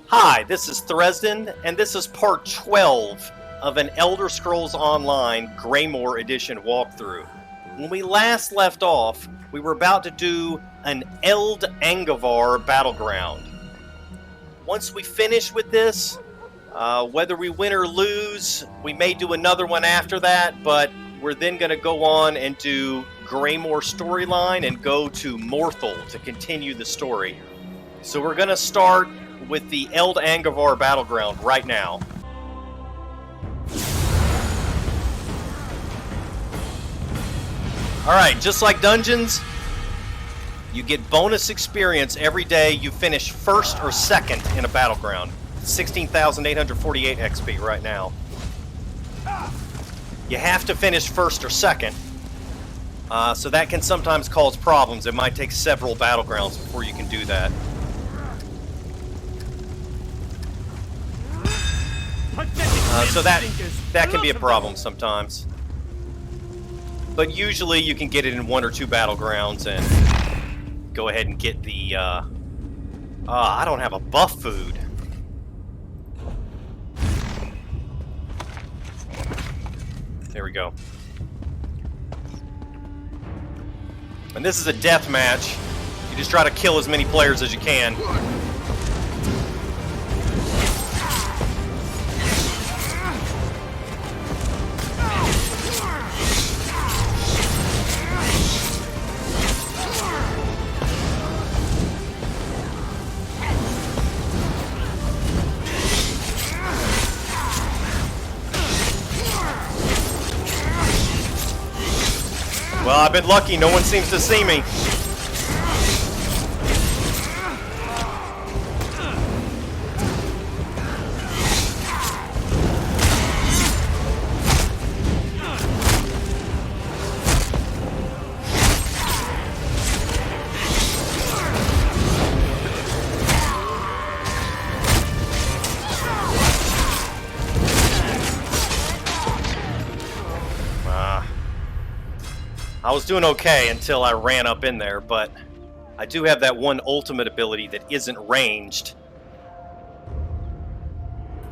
Hi, this is Thresden, and this is part 12 of an Elder Scrolls Online Greymoor Edition walkthrough. When we last left off, we were about to do an Eld Angavar Battleground. Once we finish with this, whether we win or lose, we may do another one after that, but we're then going to go on and do Greymoor storyline and go to Morthal to continue the story. So we're going to start with the Eld Angavar Battleground right now. Alright, just like dungeons, you get bonus experience every day you finish first or second in a battleground. 16,848 XP right now. You have to finish first or second, so that can sometimes cause problems. It might take several battlegrounds before you can do that. So that can be a problem sometimes. But usually you can get it in one or two battlegrounds and go ahead and get the... I don't have a buff food. There we go. And this is a death match. You just try to kill as many players as you can. Well, I've been lucky. No one seems to see me. I was doing okay until I ran up in there, but I do have that one ultimate ability that isn't ranged.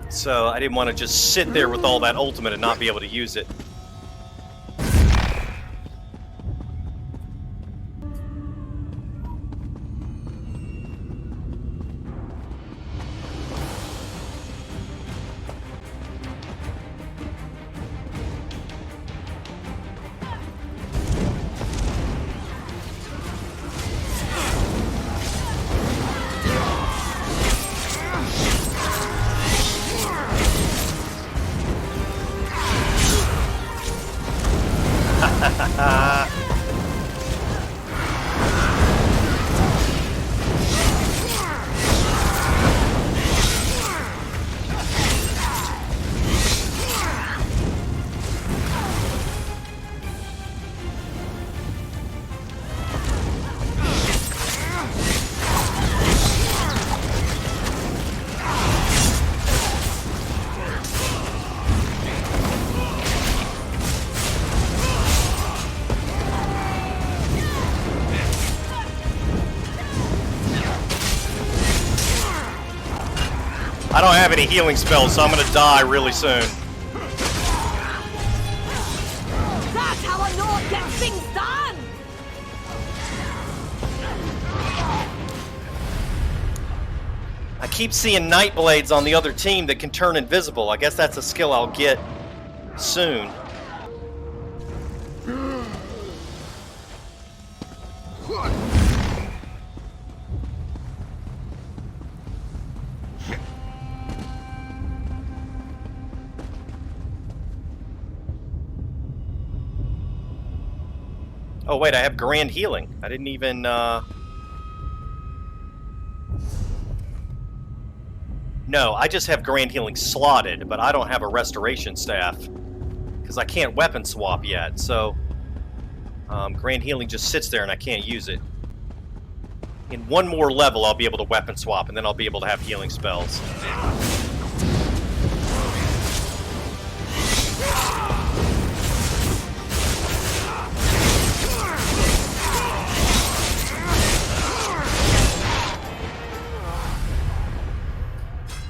So I didn't want to just sit there with all that ultimate and not be able to use it. I don't have any healing spells, so I'm gonna die really soon. That's how a Lord gets things done! I keep seeing night blades on the other team that can turn invisible. I guess that's a skill I'll get soon. Oh wait, I have grand healing. I didn't even, No, I just have grand healing slotted, but I don't have a restoration staff. Because I can't weapon swap yet, so... grand healing just sits there and I can't use it. In one more level I'll be able to weapon swap, and then I'll be able to have healing spells.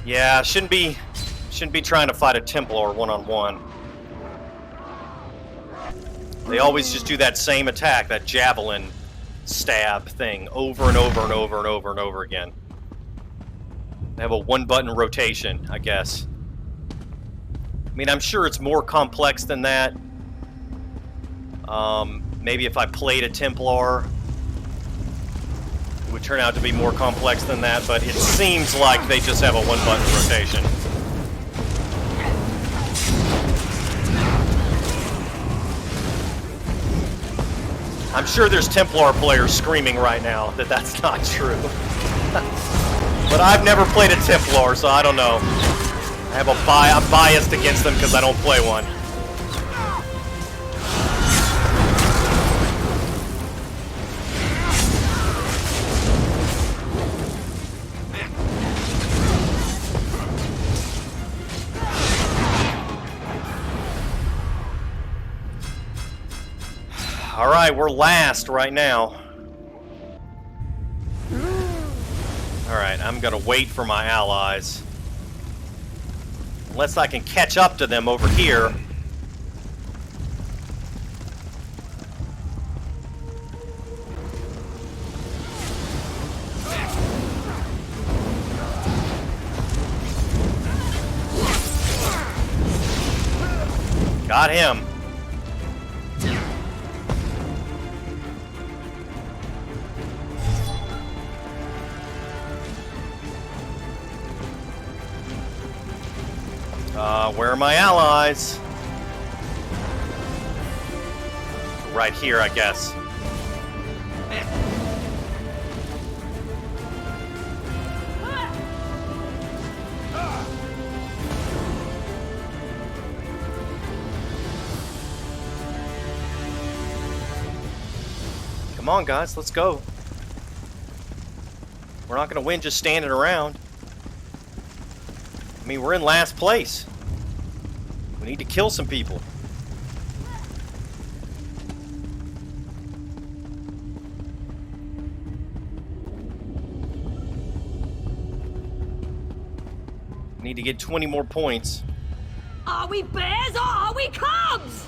Yeah, shouldn't be trying to fight a Templar one-on-one. They always just do that same attack, that javelin stab thing, over and over and over and over and over again. They have a one-button rotation, I guess. I mean, I'm sure it's more complex than that. Maybe if I played a Templar, it would turn out to be more complex than that, but it seems like they just have a one-button rotation. I'm sure there's Templar players screaming right now that that's not true. But I've never played a Templar, so I don't know. I'm biased against them because I don't play one. All right, we're last right now. All right, I'm gonna wait for my allies. Unless I can catch up to them over here. Got him. Where are my allies? Right here, I guess. Come on, guys, let's go. We're not going to win just standing around. I mean, we're in last place. We need to kill some people. We need to get 20 more points. Are we bears or are we cubs?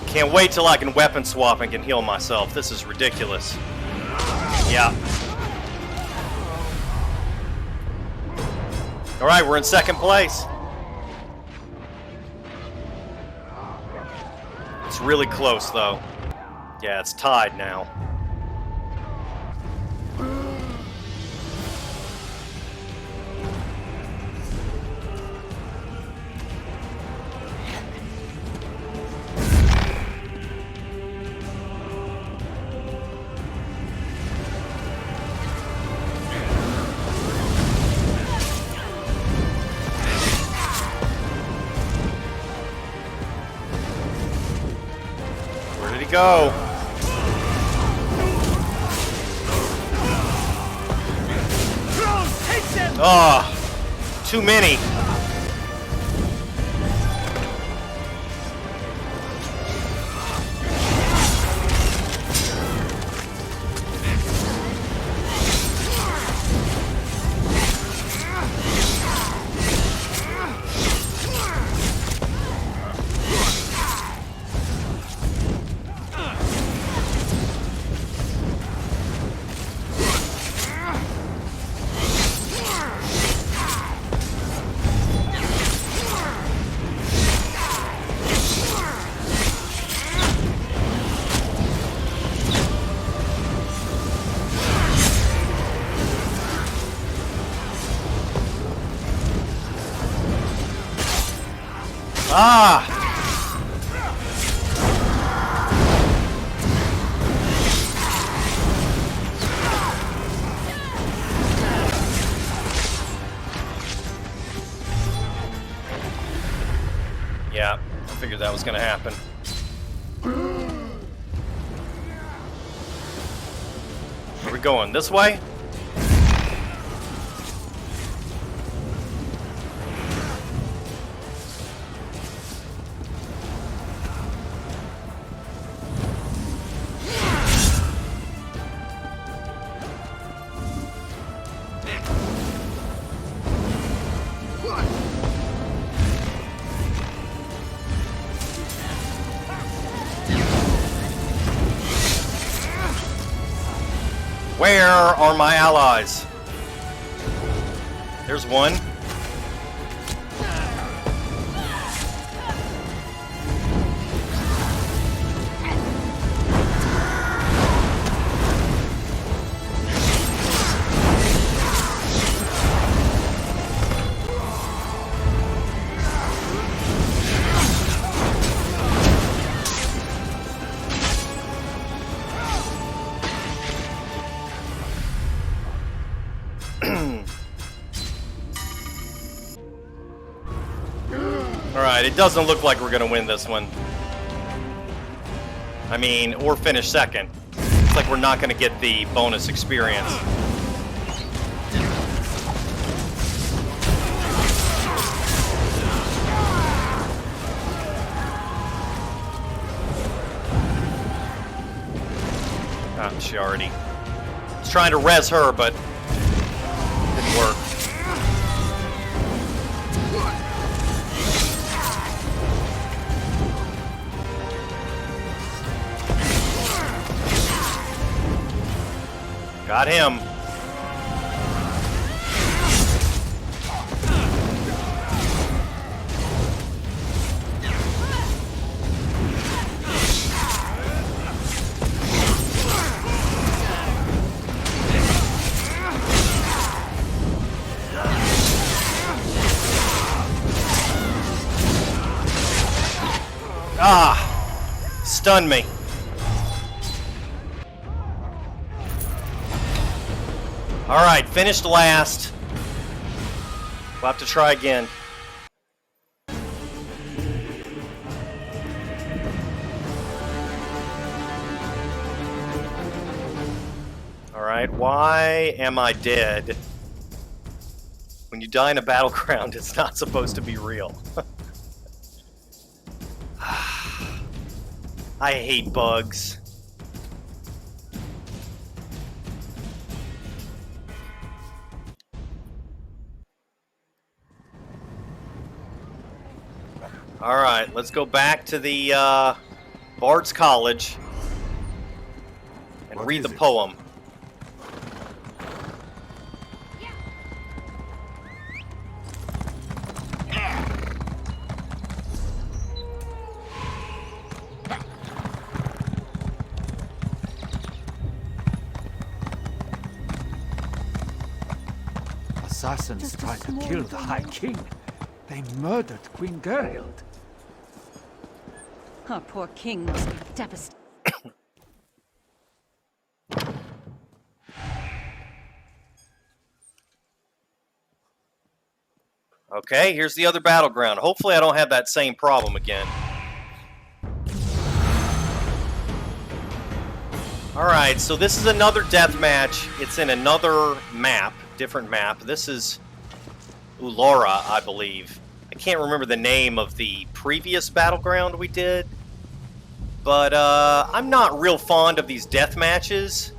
Can't wait till I can weapon swap and can heal myself. This is ridiculous. Yeah. Alright, we're in second place. It's really close, though. Yeah, it's tied now. Go. Oh, too many. Ah! Yeah, I figured that was gonna happen. Are we going this way? Where are my allies? There's one. Alright, it doesn't look like we're gonna win this one. I mean, or finish second. It's like we're not gonna get the bonus experience. Ah, she already was trying to res her, but didn't work. Got him. Ah, stunned me. All right, finished last. We'll have to try again. All right, why am I dead? When you die in a battleground, it's not supposed to be real. I hate bugs. All right, let's go back to the Bard's College and read the poem. Assassins tried to kill the High King. They murdered Queen Gerhild. Our poor king must be devastated. Okay, here's the other battleground. Hopefully I don't have that same problem again. Alright, so this is another death match. It's in another map, different map. This is Ularra, I believe. I can't remember the name of the previous battleground we did. But I'm not real fond of these death matches.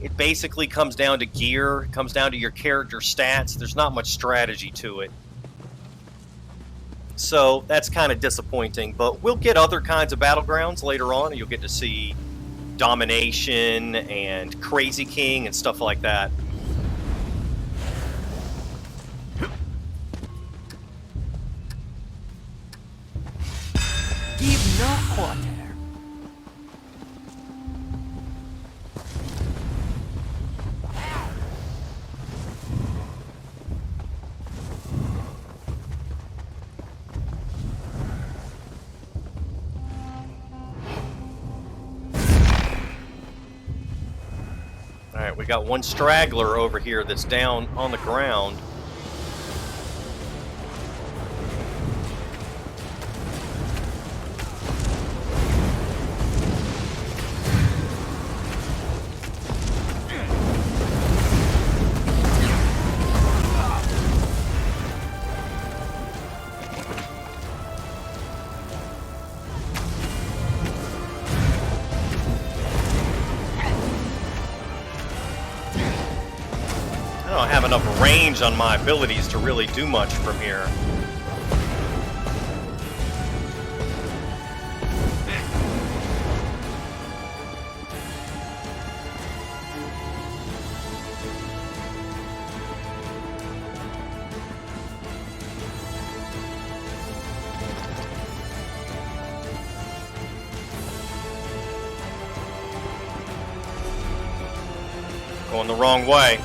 It basically comes down to gear, it comes down to your character stats. There's not much strategy to it. So that's kind of disappointing, but we'll get other kinds of battlegrounds later on. You'll get to see Domination and Crazy King and stuff like that. Give no quarter. Alright, we got one straggler over here that's down on the ground. I don't have enough range on my abilities to really do much from here. Going the wrong way.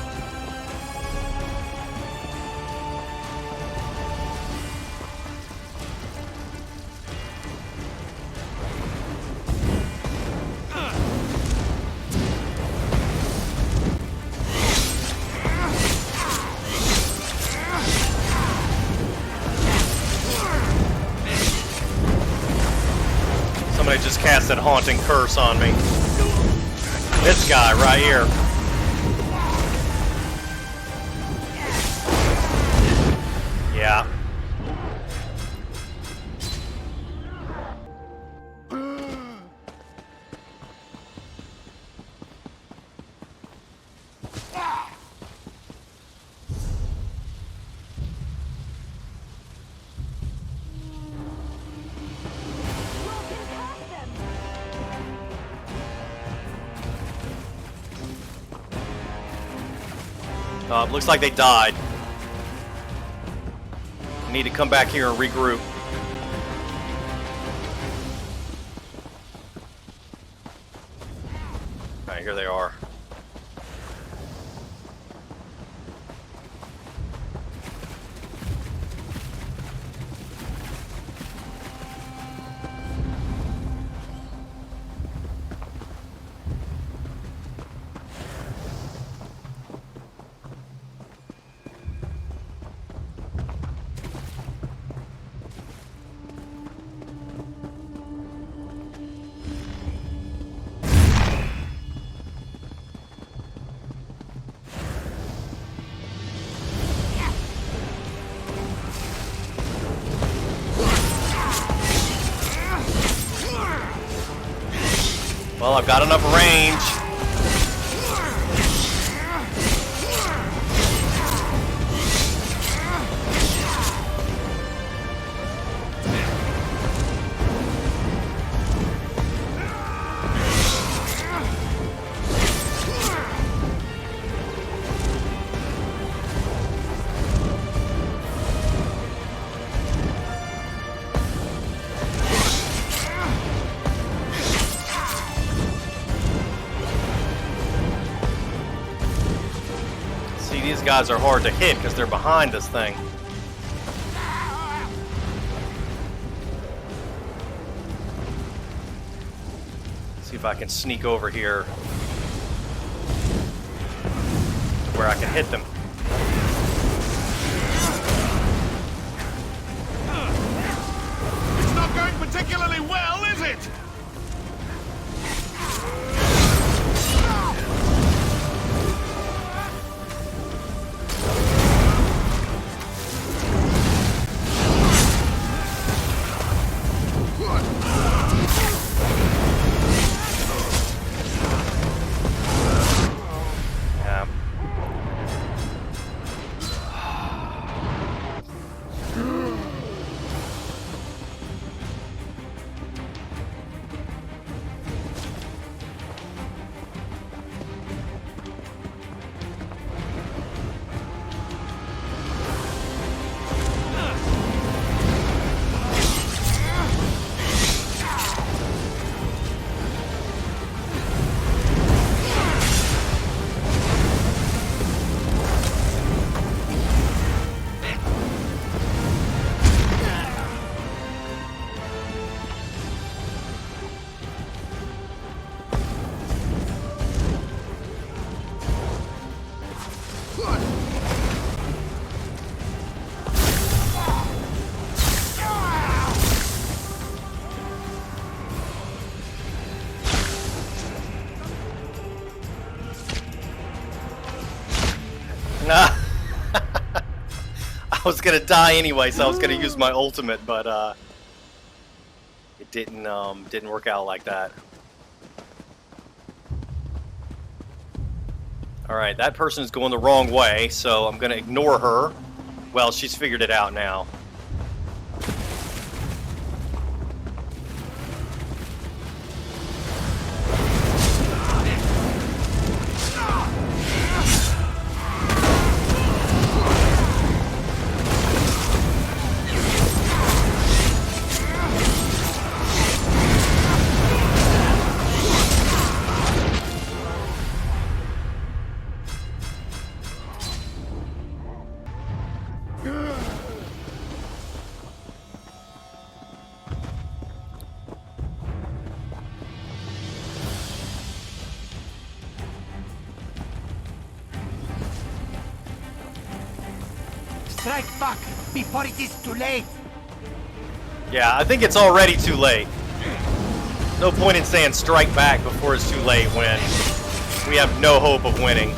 Somebody just cast that haunting curse on me. This guy right here. Yeah. Looks like they died. Need to come back here and regroup. Alright, here they are. Well, I've got enough range. These guys are hard to hit because they're behind this thing. See if I can sneak over here to where I can hit them. It's not going particularly well, is it? I was gonna die anyway, so I was gonna use my ultimate, but it didn't work out like that. All right, that person's going the wrong way, so I'm gonna ignore her. Well, she's figured it out now. Strike back before it is too late. Yeah, I think it's already too late. No point in saying strike back before it's too late when we have no hope of winning.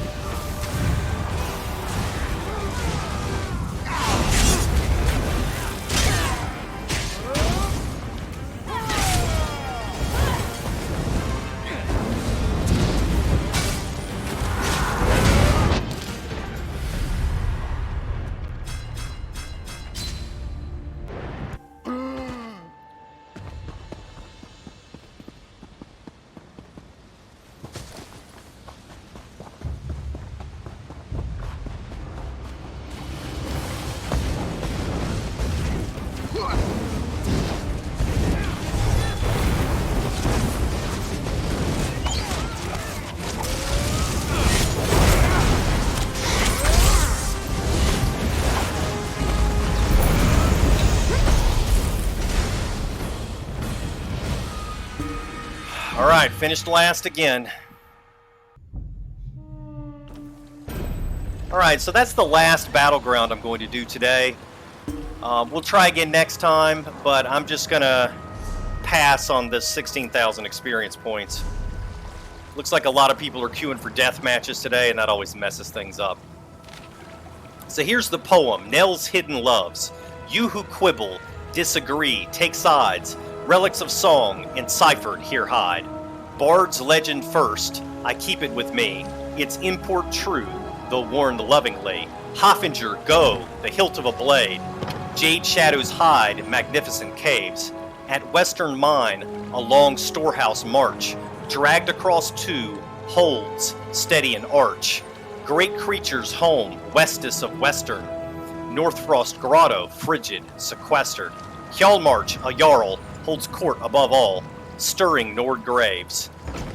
Alright, finished last again. Alright, so that's the last battleground I'm going to do today. We'll try again next time, but I'm just gonna pass on this 16,000 experience points. Looks like a lot of people are queuing for death matches today, and that always messes things up. So here's the poem, Nell's Hidden Loves. You who quibble, disagree, take sides, relics of song, enciphered here hide. Bard's legend first, I keep it with me. Its import true, though warned lovingly. Hoffinger, go, the hilt of a blade. Jade shadows hide, magnificent caves. At western mine, a long storehouse march. Dragged across two, holds, steady an arch. Great creatures home, westus of western. Northfrost grotto, frigid, sequestered. Hjalmarch, a Jarl, holds court above all, stirring Nord graves.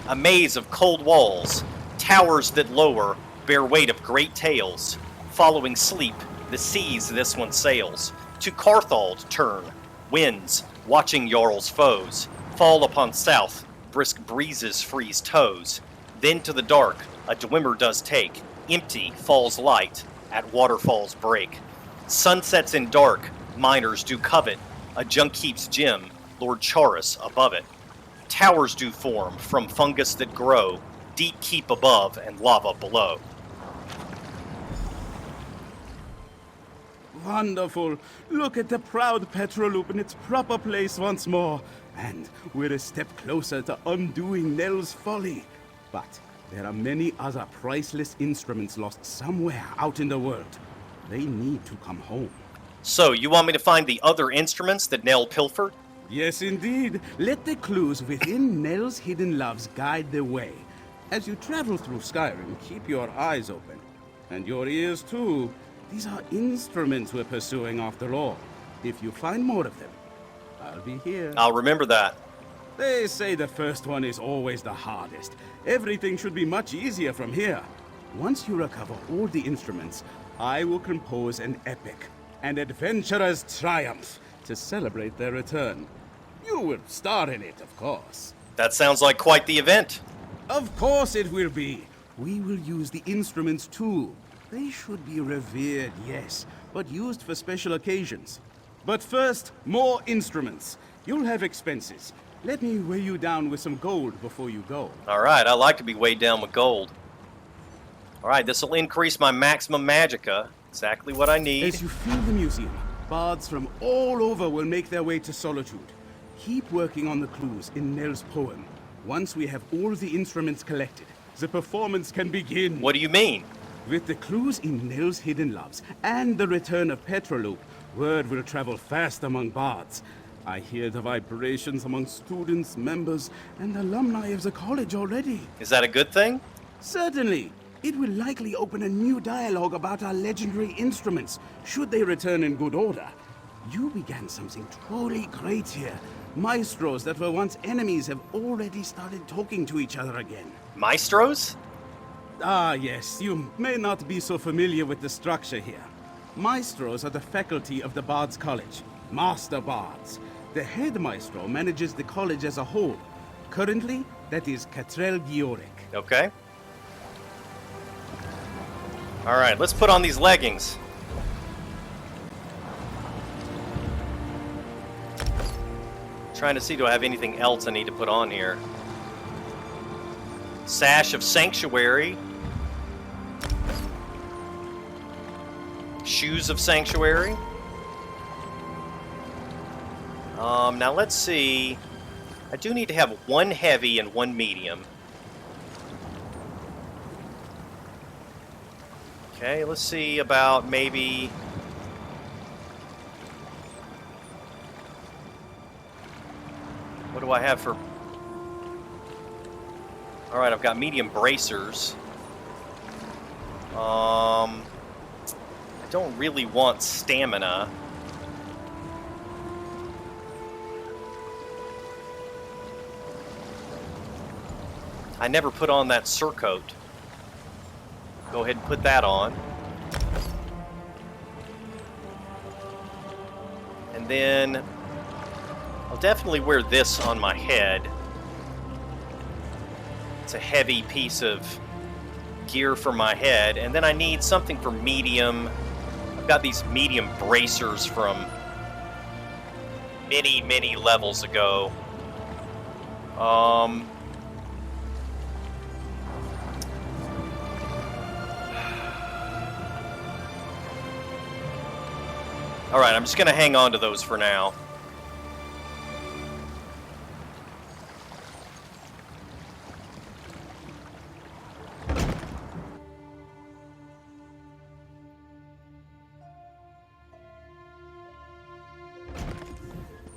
A maze of cold walls, towers that lower, bear weight of great tales. Following sleep, the seas this one sails. To Carthald turn, winds, watching Jarl's foes. Fall upon south, brisk breezes freeze toes. Then to the dark, a dwemer does take. Empty falls light, at waterfalls break. Sunsets in dark, miners do covet. A junk keeps gem, Lord Charis above it. Towers do form from fungus that grow, deep keep above and lava below. Wonderful. Look at the proud Petroloop in its proper place once more. And we're a step closer to undoing Nell's folly. But there are many other priceless instruments lost somewhere out in the world. They need to come home. So, you want me to find the other instruments that Nell pilfered? Yes, indeed. Let the clues within Nell's hidden loves guide the way. As you travel through Skyrim, keep your eyes open. And your ears, too. These are instruments we're pursuing after all. If you find more of them, I'll be here. I'll remember that. They say the first one is always the hardest. Everything should be much easier from here. Once you recover all the instruments, I will compose an epic, an adventurer's triumph, to celebrate their return. You will star in it, of course. That sounds like quite the event. Of course it will be. We will use the instruments too. They should be revered, yes, but used for special occasions. But first, more instruments. You'll have expenses. Let me weigh you down with some gold before you go. Alright, I like to be weighed down with gold. Alright, this will increase my maximum magicka. Exactly what I need. As you fill the museum, bards from all over will make their way to Solitude. Keep working on the clues in Nell's poem. Once we have all the instruments collected, the performance can begin. What do you mean? With the clues in Nell's hidden loves and the return of Petroloop, word will travel fast among bards. I hear the vibrations among students, members, and alumni of the college already. Is that a good thing? Certainly. It will likely open a new dialogue about our legendary instruments, should they return in good order. You began something truly great here. Maestros that were once enemies have already started talking to each other again. Maestros? Ah, yes. You may not be so familiar with the structure here. Maestros are the faculty of the Bards College, Master Bards. The head maestro manages the college as a whole. Currently, that is Catrell Gioric. Okay. Alright, let's put on these leggings. Trying to see, do I have anything else I need to put on here? Sash of Sanctuary. Shoes of Sanctuary. Now let's see. I do need to have one heavy and one medium. Okay, let's see about maybe... What do I have for... Alright, I've got medium bracers. I don't really want stamina. I never put on that surcoat. Go ahead and put that on. And then I'll definitely wear this on my head. It's a heavy piece of gear for my head. And then I need something for medium. I've got these medium bracers from many, many levels ago. Alright, I'm just going to hang on to those for now.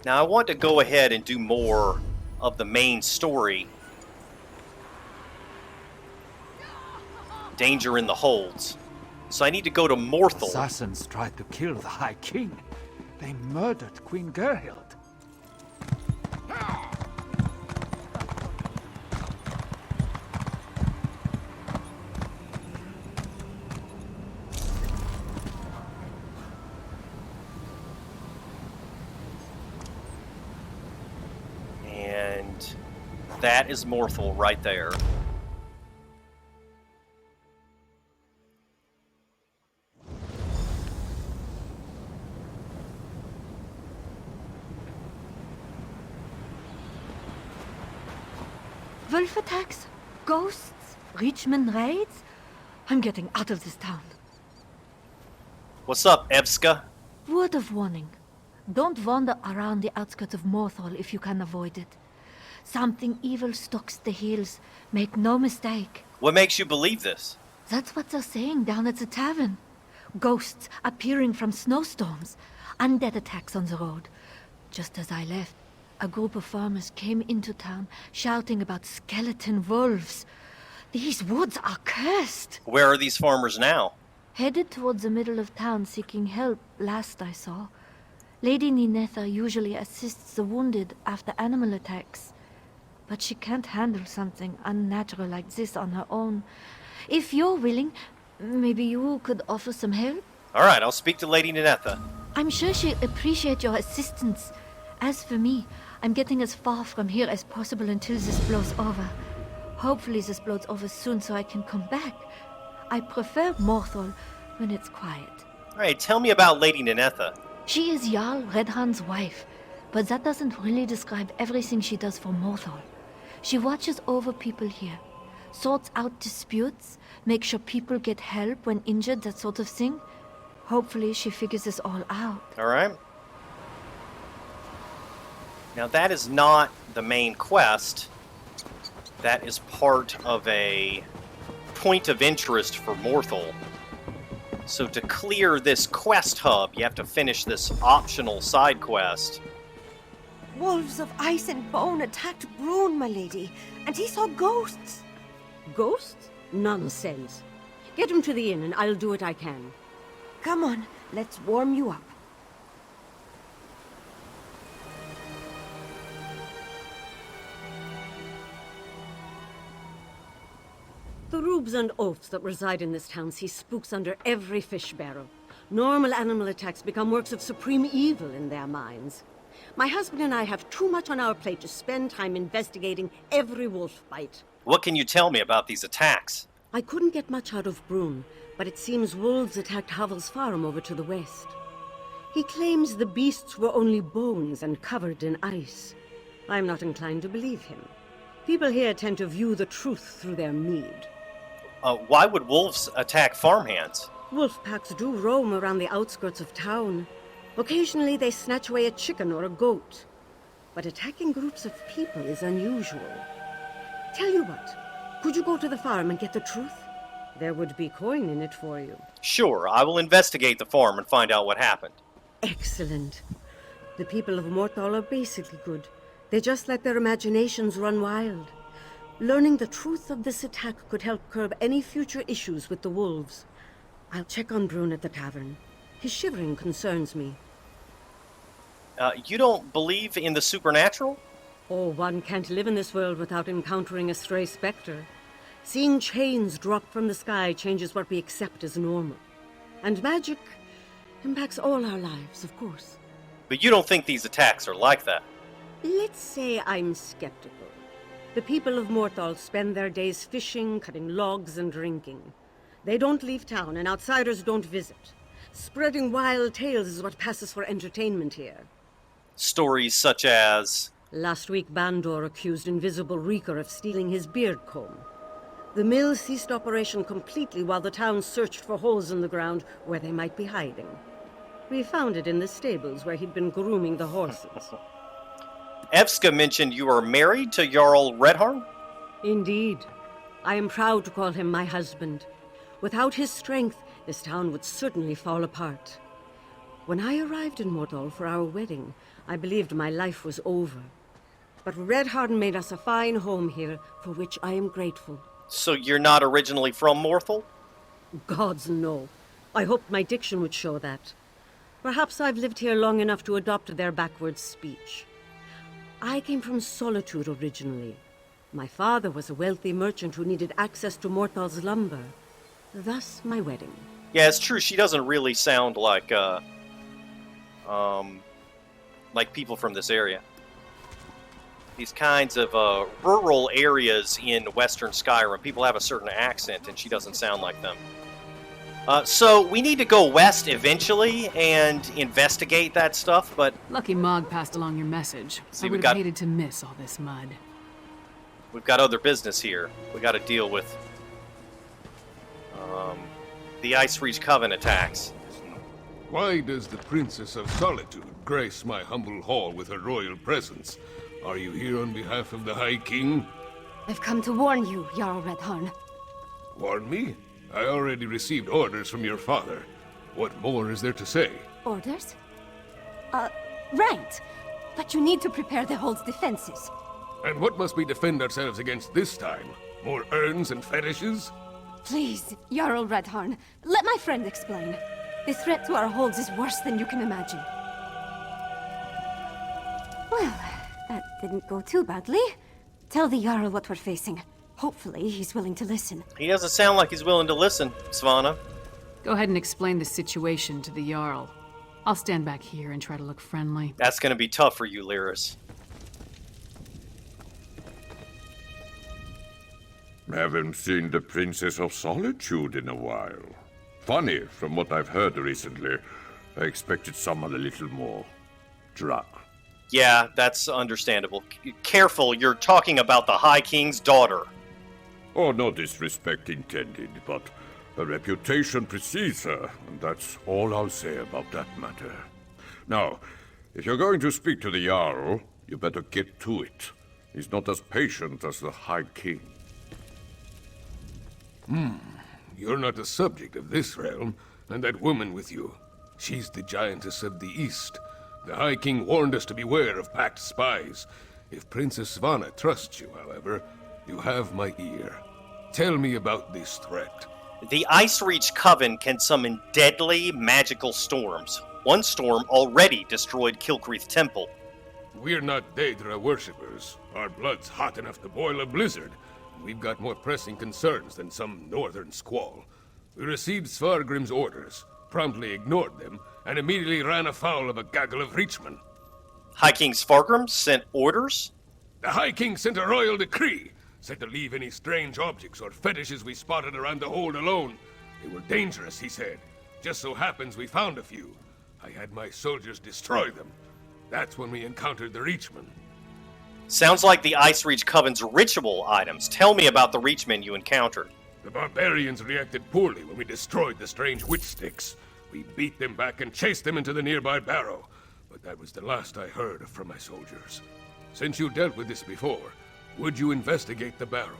Now I want to go ahead and do more of the main story. Danger in the holds. So I need to go to Morthal. Assassins tried to kill the High King. They murdered Queen Gerhild. And that is Morthal right there. Wolf attacks? Ghosts? Reachman raids? I'm getting out of this town. What's up, Ebska? Word of warning. Don't wander around the outskirts of Morthal if you can avoid it. Something evil stalks the hills. Make no mistake. What makes you believe this? That's what they're saying down at the tavern. Ghosts appearing from snowstorms. Undead attacks on the road. Just as I left, a group of farmers came into town shouting about skeleton wolves. These woods are cursed. Where are these farmers now? Headed towards the middle of town seeking help, last I saw. Lady Ninetha usually assists the wounded after animal attacks. But she can't handle something unnatural like this on her own. If you're willing, maybe you could offer some help? Alright, I'll speak to Lady Ninetha. I'm sure she'd appreciate your assistance. As for me, I'm getting as far from here as possible until this blows over. Hopefully this blows over soon so I can come back. I prefer Morthal when it's quiet. Alright, tell me about Lady Ninetha. She is Jarl Redhand's wife, but that doesn't really describe everything she does for Morthal. She watches over people here, sorts out disputes, makes sure people get help when injured, that sort of thing. Hopefully she figures this all out. All right. Now that is not the main quest. That is part of a point of interest for Morthal. So to clear this quest hub, you have to finish this optional side quest. Wolves of ice and bone attacked Brune, my lady, and he saw ghosts. Ghosts? Nonsense. Get him to the inn and I'll do what I can. Come on, let's warm you up. The rubes and oafs that reside in this town see spooks under every fish barrel. Normal animal attacks become works of supreme evil in their minds. My husband and I have too much on our plate to spend time investigating every wolf bite. What can you tell me about these attacks? I couldn't get much out of Brune, but it seems wolves attacked Havel's farm over to the west. He claims the beasts were only bones and covered in ice. I'm not inclined to believe him. People here tend to view the truth through their mead. Why would wolves attack farmhands? Wolf packs do roam around the outskirts of town. Occasionally they snatch away a chicken or a goat. But attacking groups of people is unusual. Tell you what, could you go to the farm and get the truth? There would be coin in it for you. Sure, I will investigate the farm and find out what happened. Excellent. The people of Morthal are basically good. They just let their imaginations run wild. Learning the truth of this attack could help curb any future issues with the wolves. I'll check on Brune at the tavern. His shivering concerns me. You don't believe in the supernatural? Oh, one can't live in this world without encountering a stray specter. Seeing chains drop from the sky changes what we accept as normal. And magic impacts all our lives, of course. But you don't think these attacks are like that? Let's say I'm skeptical. The people of Morthal spend their days fishing, cutting logs, and drinking. They don't leave town, and outsiders don't visit. Spreading wild tales is what passes for entertainment here. Stories such as... Last week, Bandor accused Invisible Reeker of stealing his beard comb. The mill ceased operation completely while the town searched for holes in the ground where they might be hiding. We found it in the stables where he'd been grooming the horses. Evska mentioned you are married to Jarl Redharn? Indeed. I am proud to call him my husband. Without his strength, this town would certainly fall apart. When I arrived in Morthal for our wedding, I believed my life was over. But Redharn made us a fine home here, for which I am grateful. So you're not originally from Morthal? Gods, no. I hoped my diction would show that. Perhaps I've lived here long enough to adopt their backwards speech. I came from Solitude originally. My father was a wealthy merchant who needed access to Morthal's lumber. Thus, my wedding. Yeah, it's true. She doesn't really sound like people from this area. These kinds of rural areas in Western Skyrim, people have a certain accent, and she doesn't sound like them. So we need to go west eventually and investigate that stuff, but... Lucky Mog passed along your message. See, I would have hated to miss all this mud. We've got other business here. We got to deal with the Icereach Coven attacks. Why does the Princess of Solitude grace my humble hall with her royal presence? Are you here on behalf of the High King? I've come to warn you, Jarl Redharn. Warn me? I already received orders from your father. What more is there to say? Orders? Right. But you need to prepare the hold's defenses. And what must we defend ourselves against this time? More urns and fetishes? Please, Jarl Redharn, let my friend explain. The threat to our holds is worse than you can imagine. Well, that didn't go too badly. Tell the Jarl what we're facing. Hopefully, he's willing to listen. He doesn't sound like he's willing to listen, Svana. Go ahead and explain the situation to the Jarl. I'll stand back here and try to look friendly. That's going to be tough for you, Lyris. Haven't seen the Princess of Solitude in a while. Funny, from what I've heard recently. I expected someone a little more drunk. Yeah, that's understandable. Careful, you're talking about the High King's daughter. Oh, no disrespect intended, but her reputation precedes her, and that's all I'll say about that matter. Now, if you're going to speak to the Jarl, you better get to it. He's not as patient as the High King. You're not the subject of this realm, and that woman with you. She's the giantess of the East. The High King warned us to beware of packed spies. If Princess Svanna trusts you, however, you have my ear. Tell me about this threat. The Icereach Coven can summon deadly magical storms. One storm already destroyed Kilcreath Temple. We're not Daedra worshippers. Our blood's hot enough to boil a blizzard. We've got more pressing concerns than some northern squall. We received Svargrim's orders, promptly ignored them, and immediately ran afoul of a gaggle of reachmen. High King Svargrim sent orders? The High King sent a royal decree, said to leave any strange objects or fetishes we spotted around the hold alone. They were dangerous, he said. Just so happens we found a few. I had my soldiers destroy them. That's when we encountered the reachmen. Sounds like the Icereach Coven's ritual items. Tell me about the reachmen you encountered. The barbarians reacted poorly when we destroyed the strange witch sticks. We beat them back and chased them into the nearby barrow. But that was the last I heard from my soldiers. Since you dealt with this before, would you investigate the barrow?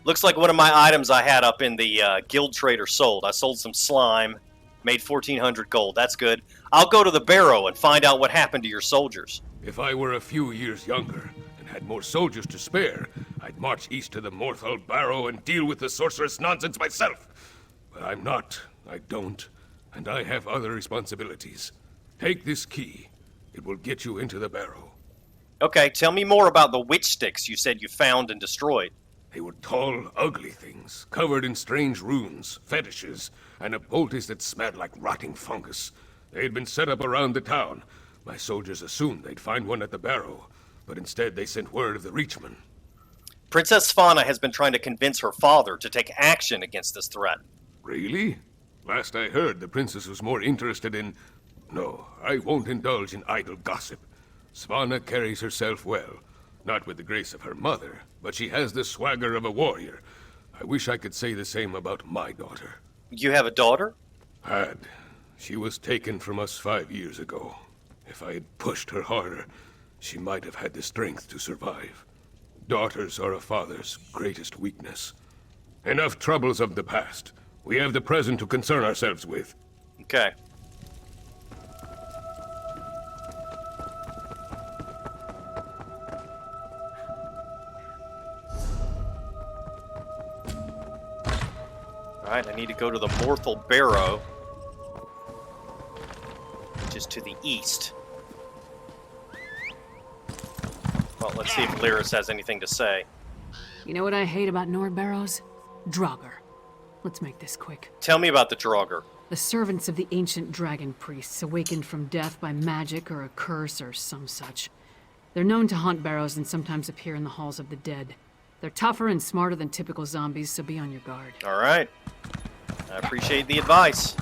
Looks like one of my items I had up in the guild trader sold. I sold some slime, made 1,400 gold. That's good. I'll go to the barrow and find out what happened to your soldiers. If I were a few years younger and had more soldiers to spare, I'd march east to the Morthal barrow and deal with the sorceress nonsense myself. But I'm not. I don't. And I have other responsibilities. Take this key. It will get you into the barrow. Okay, tell me more about the witch sticks you said you found and destroyed. They were tall, ugly things, covered in strange runes, fetishes, and a poultice that smelled like rotting fungus. They had been set up around the town. My soldiers assumed they'd find one at the barrow, but instead they sent word of the reachmen. Princess Svanna has been trying to convince her father to take action against this threat. Really? Last I heard, the princess was more interested in... No, I won't indulge in idle gossip. Svanna carries herself well. Not with the grace of her mother, but she has the swagger of a warrior. I wish I could say the same about my daughter. You have a daughter? Had. She was taken from us 5 years ago. If I had pushed her harder, she might have had the strength to survive. Daughters are a father's greatest weakness. Enough troubles of the past. We have the present to concern ourselves with. Okay. Alright, I need to go to the Morthal Barrow, which is to the east. Well, let's see if Lyris has anything to say. You know what I hate about Nord Barrows? Draugr. Let's make this quick. Tell me about the Draugr. The servants of the ancient dragon priests, awakened from death by magic or a curse or some such. They're known to haunt barrows and sometimes appear in the halls of the dead. They're tougher and smarter than typical zombies, so be on your guard. Alright. I appreciate the advice.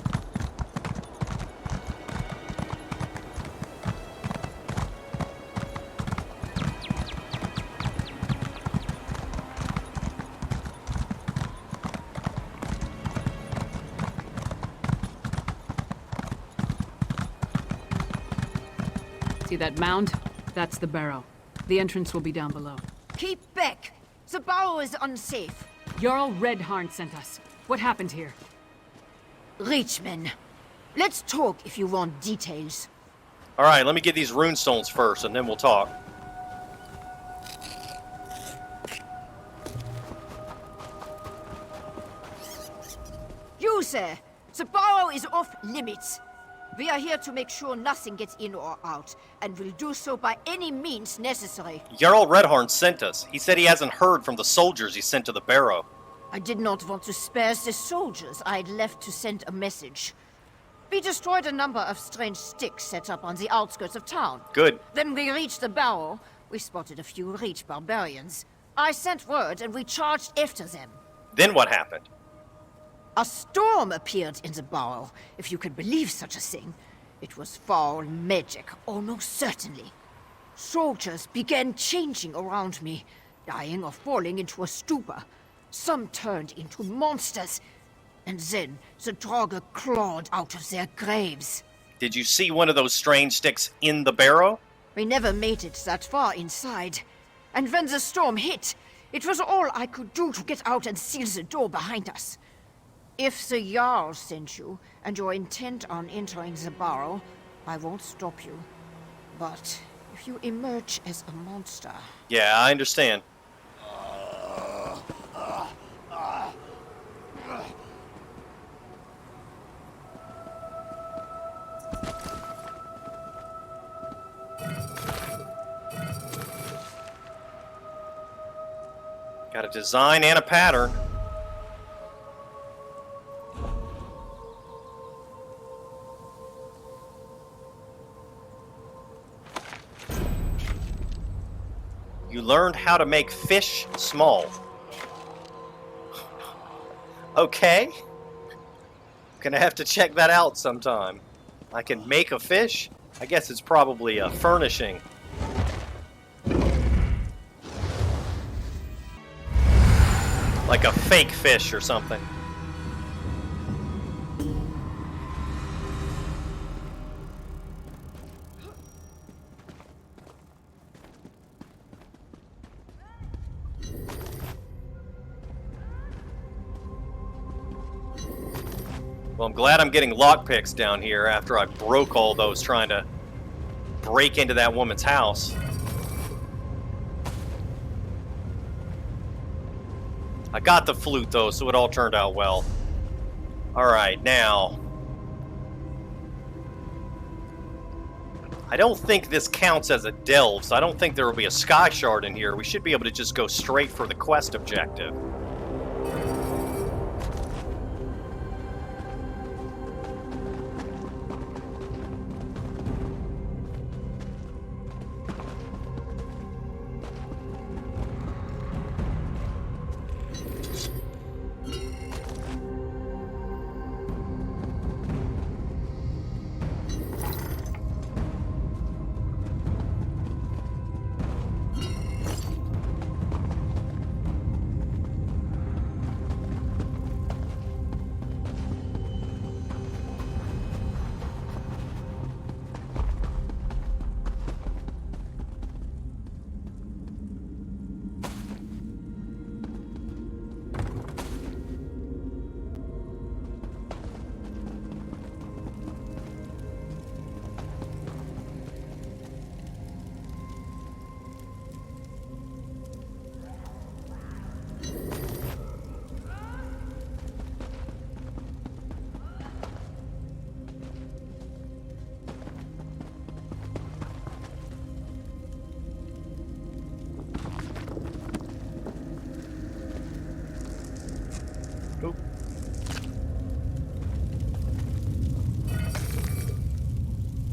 See that mound? That's the barrow. The entrance will be down below. Keep back! The barrow is unsafe. Jarl Redharn sent us. What happened here? Reachmen. Let's talk if you want details. Alright, let me get these runestones first, and then we'll talk. You, sir! The barrow is off limits. We are here to make sure nothing gets in or out, and will do so by any means necessary. Jarl Redharn sent us. He said he hasn't heard from the soldiers he sent to the barrow. I did not want to spare the soldiers I'd left to send a message. We destroyed a number of strange sticks set up on the outskirts of town. Good. Then we reached the barrow. We spotted a few reach barbarians. I sent word and we charged after them. Then what happened? A storm appeared in the barrow, if you can believe such a thing. It was foul magic, almost certainly. Soldiers began changing around me, dying or falling into a stupor. Some turned into monsters, and then the Draugr clawed out of their graves. Did you see one of those strange sticks in the barrow? We never made it that far inside. And when the storm hit, it was all I could do to get out and seal the door behind us. If the Jarl sent you, and you're intent on entering the barrow, I won't stop you. But if you emerge as a monster... Yeah, I understand. Got a design and a pattern. You learned how to make fish small. Okay. Gonna have to check that out sometime. I can make a fish? I guess it's probably a furnishing. Like a fake fish or something. Well, I'm glad I'm getting lockpicks down here after I broke all those trying to break into that woman's house. I got the flute, though, so it all turned out well. Alright, now... I don't think this counts as a delve, so I don't think there will be a sky shard in here. We should be able to just go straight for the quest objective.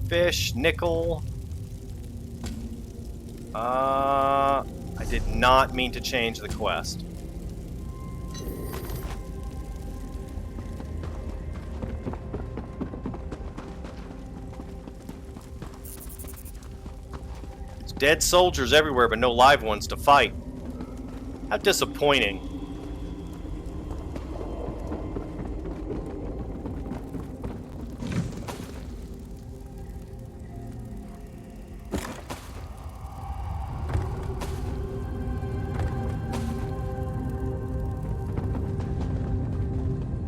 Fish, nickel. I did not mean to change the quest. There's dead soldiers everywhere, but no live ones to fight. How disappointing.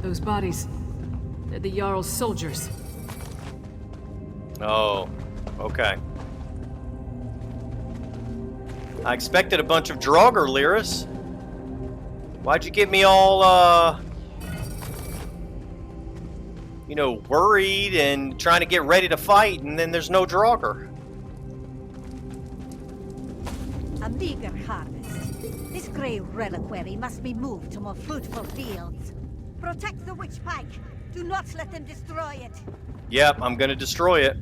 Those bodies, they're the Jarl's soldiers. Oh, okay. I expected a bunch of Draugr, Lyris. Why'd you get me all, you know, worried and trying to get ready to fight, and then there's no Draugr? A meager harvest. This grey reliquary must be moved to more fruitful fields. Protect the witch pike. Do not let them destroy it. Yep, I'm gonna destroy it.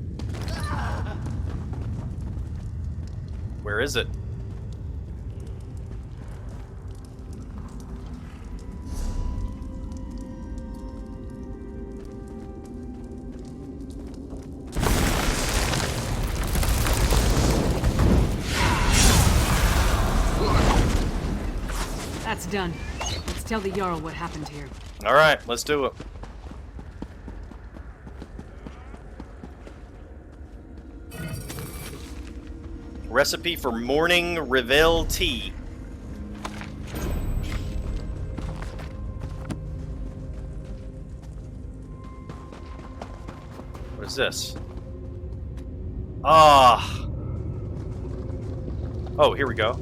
Where is it? That's done. Let's tell the Jarl what happened here. All right, let's do it. Recipe for morning Revel tea. What is this? Ah. Oh, here we go.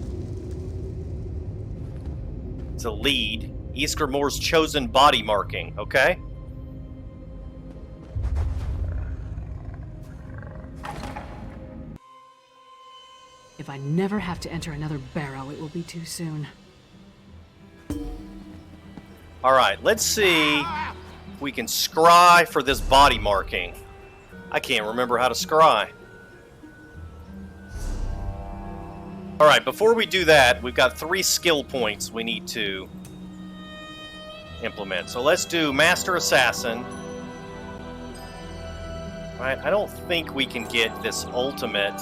It's a lead. Greymoor's chosen body marking. Okay. If I never have to enter another barrow, it will be too soon. All right, let's see if we can scry for this body marking. I can't remember how to scry. All right, before we do that, we've got 3 skill points we need to implement. So let's do Master Assassin. All right, I don't think we can get this ultimate.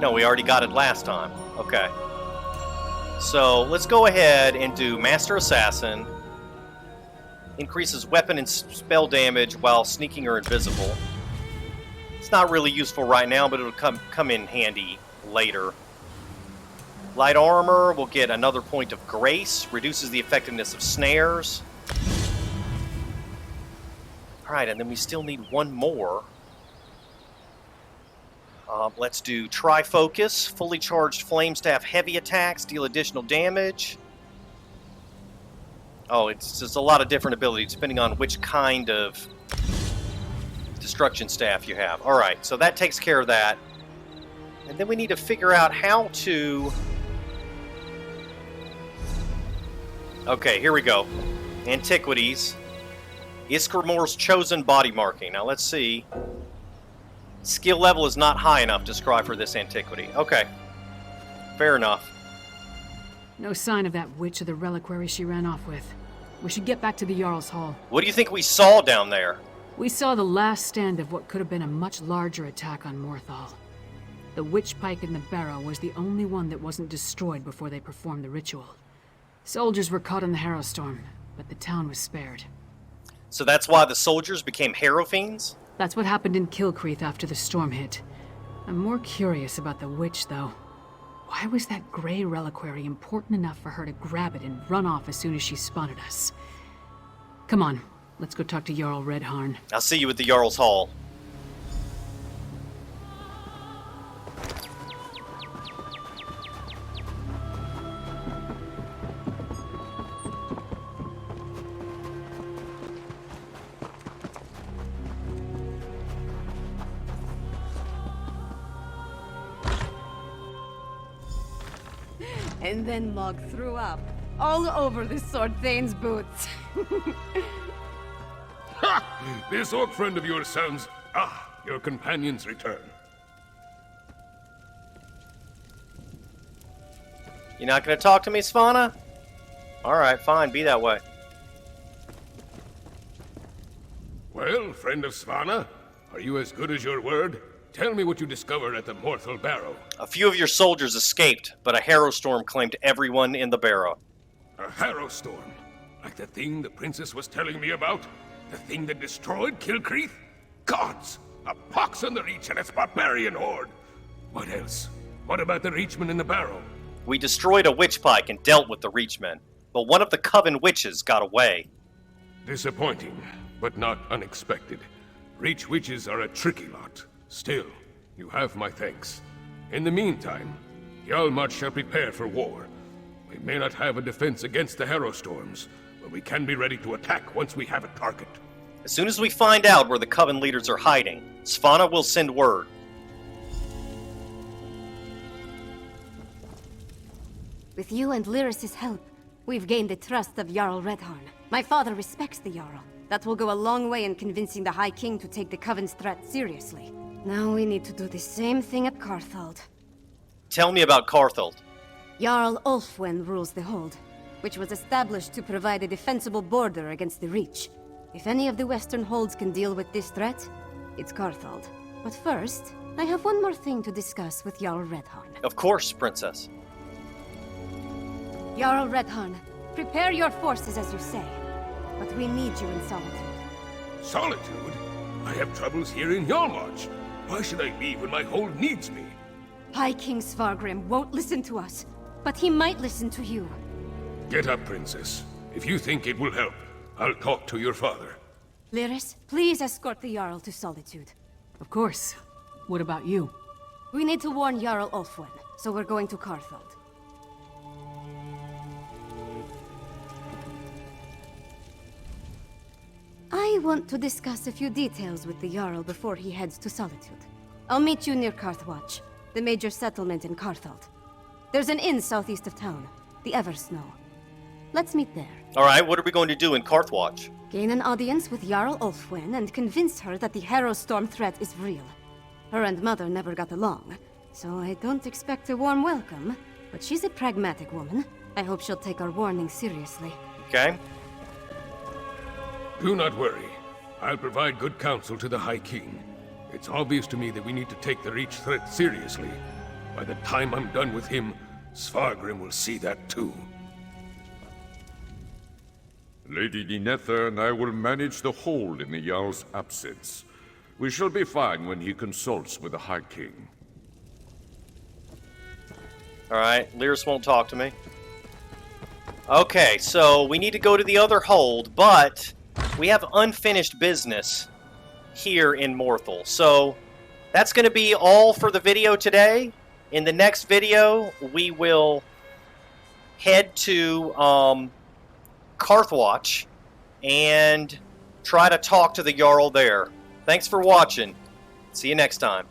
No, we already got it last time. Okay. So let's go ahead and do Master Assassin. Increases weapon and spell damage while sneaking or invisible. It's not really useful right now, but it'll come in handy later. Light armor will get another point of grace. Reduces the effectiveness of snares. Alright, and then we still need one more. Let's do Tri-Focus. Fully charged Flame Staff heavy attacks. Deal additional damage. Oh, it's just a lot of different abilities depending on which kind of destruction staff you have. Alright, so that takes care of that. And then we need to figure out how to... Okay, here we go. Antiquities. Greymoor's chosen body marking. Now let's see. Skill level is not high enough to scry for this antiquity. Okay. Fair enough. No sign of that witch or the reliquary she ran off with. We should get back to the Jarl's Hall. What do you think we saw down there? We saw the last stand of what could have been a much larger attack on Morthal. The witch pike in the barrow was the only one that wasn't destroyed before they performed the ritual. Soldiers were caught in the Harrow Storm, but the town was spared. So that's why the soldiers became Harrow Fiends? That's what happened in Kilcreath after the storm hit. I'm more curious about the witch, though. Why was that gray reliquary important enough for her to grab it and run off as soon as she spotted us? Come on, let's go talk to Jarl Redharn. I'll see you at the Jarl's Hall. And then Mog threw up all over the Sword Thane's boots. Ha! This orc friend of yours sounds... Ah, your companion's return. You're not going to talk to me, Svanna? Alright, fine, be that way. Well, friend of Svanna, are you as good as your word? Tell me what you discovered at the Morthal Barrow. A few of your soldiers escaped, but a Harrow Storm claimed everyone in the barrow. A Harrow Storm? Like the thing the princess was telling me about? The thing that destroyed Kilcreath? Gods! A pox on the Reach and its barbarian horde! What else? What about the Reachmen in the barrow? We destroyed a witch pike and dealt with the Reachmen, but one of the Coven witches got away. Disappointing, but not unexpected. Reach witches are a tricky lot. Still, you have my thanks. In the meantime, Hjalmar shall prepare for war. We may not have a defense against the Harrow Storms, but we can be ready to attack once we have a target. As soon as we find out where the Coven leaders are hiding, Svanna will send word. With you and Lyris's help, we've gained the trust of Jarl Redharn. My father respects the Jarl. That will go a long way in convincing the High King to take the Coven's threat seriously. Now we need to do the same thing at Carthald. Tell me about Carthald. Jarl Ulfwen rules the Hold, which was established to provide a defensible border against the Reach. If any of the Western Holds can deal with this threat, it's Carthald. But first, I have one more thing to discuss with Jarl Redharn. Of course, Princess. Jarl Redharn, prepare your forces as you say. But we need you in Solitude. Solitude? I have troubles here in Yarmarch. Why should I leave when my hold needs me? High King Svargrim won't listen to us, but he might listen to you. Get up, Princess. If you think it will help, I'll talk to your father. Lyris, please escort the Jarl to Solitude. Of course. What about you? We need to warn Jarl Ulfwin, so we're going to Carthald. I want to discuss a few details with the Jarl before he heads to Solitude. I'll meet you near Carthwatch, the major settlement in Carthald. There's an inn southeast of town, the Eversnow. Let's meet there. Alright, what are we going to do in Carthwatch? Gain an audience with Jarl Ulfwin and convince her that the Harrow Storm threat is real. Her and Mother never got along, so I don't expect a warm welcome. But she's a pragmatic woman. I hope she'll take our warning seriously. Okay. Do not worry. I'll provide good counsel to the High King. It's obvious to me that we need to take the Reach threat seriously. By the time I'm done with him, Svargrim will see that too. Lady Ninetha and I will manage the hold in the Jarl's absence. We shall be fine when he consults with the High King. Alright, Lyris won't talk to me. Okay, so we need to go to the other hold, but we have unfinished business here in Morthal. So that's going to be all for the video today. In the next video, we will head to Carthwatch and try to talk to the Jarl there. Thanks for watching. See you next time.